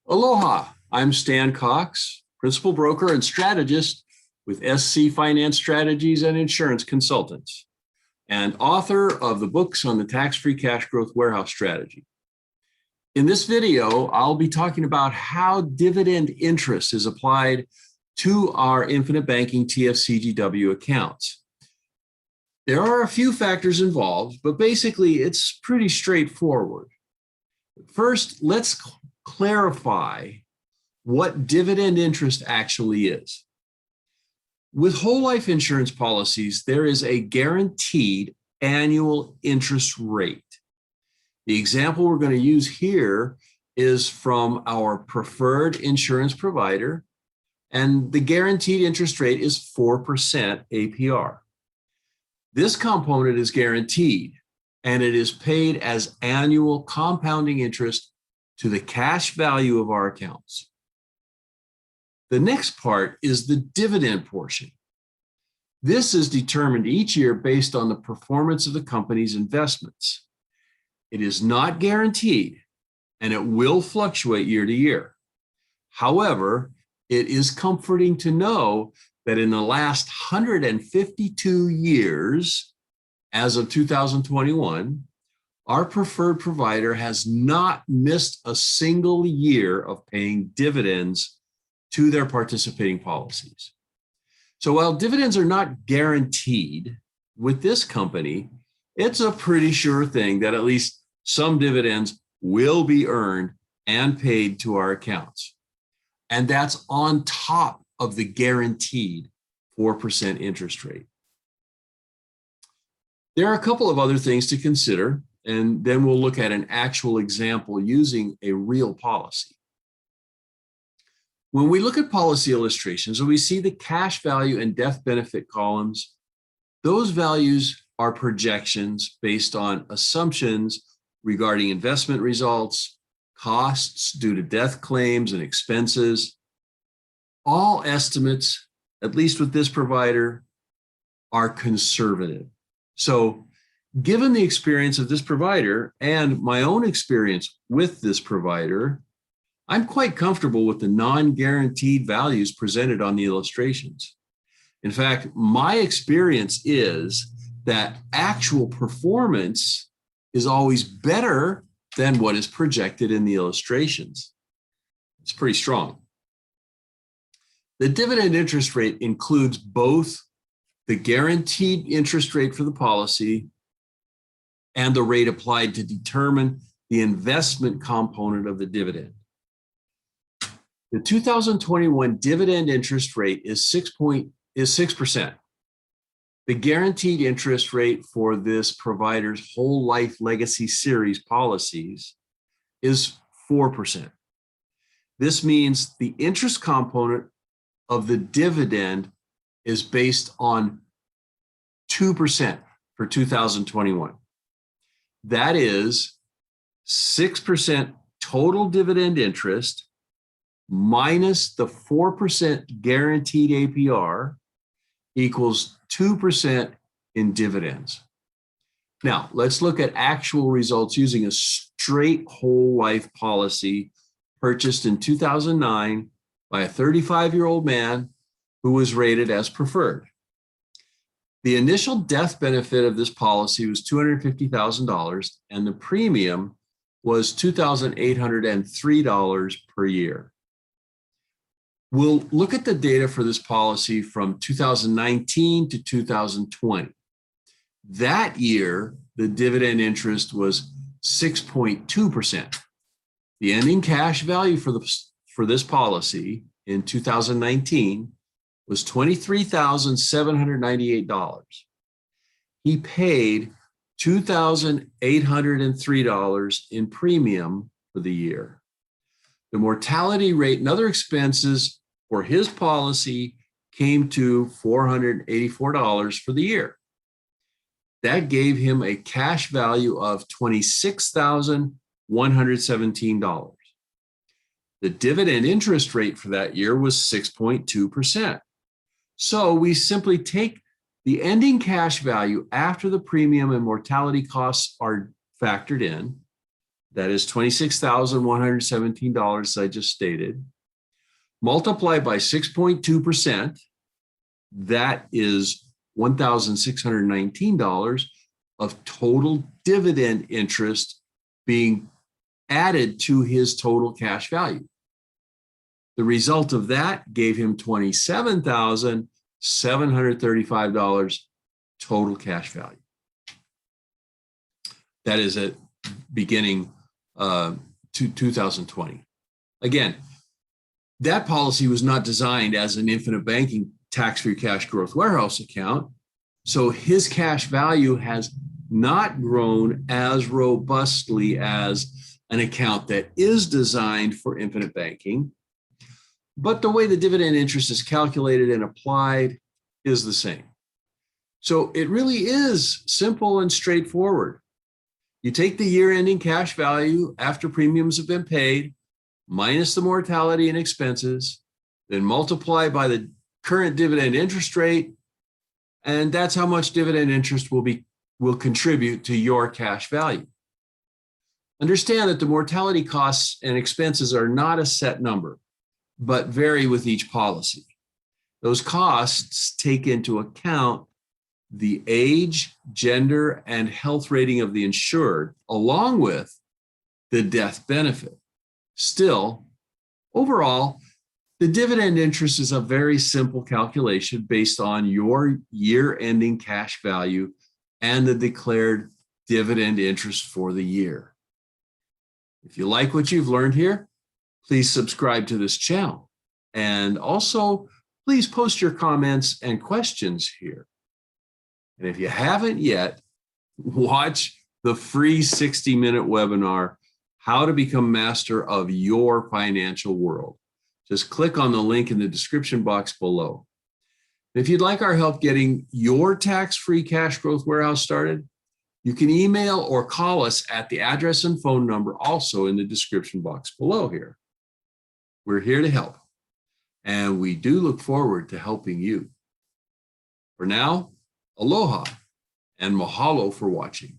Aloha, I'm Stan Cox, principal broker and strategist with SC Finance Strategies and Insurance Consultants, and author of the books on the tax-free cash growth warehouse strategy. In this video, I'll be talking about how dividend interest is applied to our Infinite Banking TFCGW accounts. There are a few factors involved, but basically it's pretty straightforward. First, let's clarify what dividend interest actually is. With whole life insurance policies, there is a guaranteed annual interest rate. The example we're going to use here is from our preferred insurance provider, and the guaranteed interest rate is 4% APR. This component is guaranteed, and it is paid as annual compounding interest to the cash value of our accounts. The next part is the dividend portion. This is determined each year based on the performance of the company's investments. It is not guaranteed, and it will fluctuate year to year. However, it is comforting to know that in the last 152 years, as of 2021, our preferred provider has not missed a single year of paying dividends to their participating policies. So while dividends are not guaranteed with this company, it's a pretty sure thing that at least some dividends will be earned and paid to our accounts. And that's on top of the guaranteed 4% interest rate. There are a couple of other things to consider, and then we'll look at an actual example using a real policy. When we look at policy illustrations and we see the cash value and death benefit columns, those values are projections based on assumptions regarding investment results, costs due to death claims and expenses. All estimates, at least with this provider, are conservative. So given the experience of this provider and my own experience with this provider, I'm quite comfortable with the non-guaranteed values presented on the illustrations. In fact, my experience is that actual performance is always better than what is projected in the illustrations. It's pretty strong. The dividend interest rate includes both the guaranteed interest rate for the policy and the rate applied to determine the investment component of the dividend. The 2021 dividend interest rate is 6%. The guaranteed interest rate for this provider's whole life legacy series policies is 4%. This means the interest component of the dividend is based on 2% for 2021. That is 6% total dividend interest minus the 4% guaranteed APR equals 2% in dividends. Now, let's look at actual results using a straight whole life policy purchased in 2009 by a 35-year-old man who was rated as preferred. The initial death benefit of this policy was $250,000, and the premium was $2,803 per year. We'll look at the data for this policy from 2019 to 2020. That year, the dividend interest was 6.2%. The ending cash value for this policy in 2019 was $23,798. He paid $2,803 in premium for the year. The mortality rate and other expenses for his policy came to $484 for the year. That gave him a cash value of $26,117. The dividend interest rate for that year was 6.2%. So we simply take the ending cash value after the premium and mortality costs are factored in, that is $26,117, as I just stated, multiply by 6.2%, that is $1,619 of total dividend interest being added to his total cash value. The result of that gave him $27,735 total cash value. That is at beginning to 2020. Again, that policy was not designed as an infinite banking tax-free cash growth warehouse account. So his cash value has not grown as robustly as an account that is designed for infinite banking. But the way the dividend interest is calculated and applied is the same. So it really is simple and straightforward. You take the year-ending cash value after premiums have been paid, minus the mortality and expenses, then multiply by the current dividend interest rate, and that's how much dividend interest will contribute to your cash value. Understand that the mortality costs and expenses are not a set number, but vary with each policy. Those costs take into account the age, gender, and health rating of the insured, along with the death benefit. Still, overall, the dividend interest is a very simple calculation based on your year-ending cash value and the declared dividend interest for the year. If you like what you've learned here, please subscribe to this channel. And also, please post your comments and questions here. And if you haven't yet, watch the free 60-minute webinar, How to Become Master of Your Financial World. Just click on the link in the description box below. If you'd like our help getting your tax-free cash growth warehouse started, you can email or call us at the address and phone number also in the description box below here. We're here to help, and we do look forward to helping you. For now, aloha and mahalo for watching.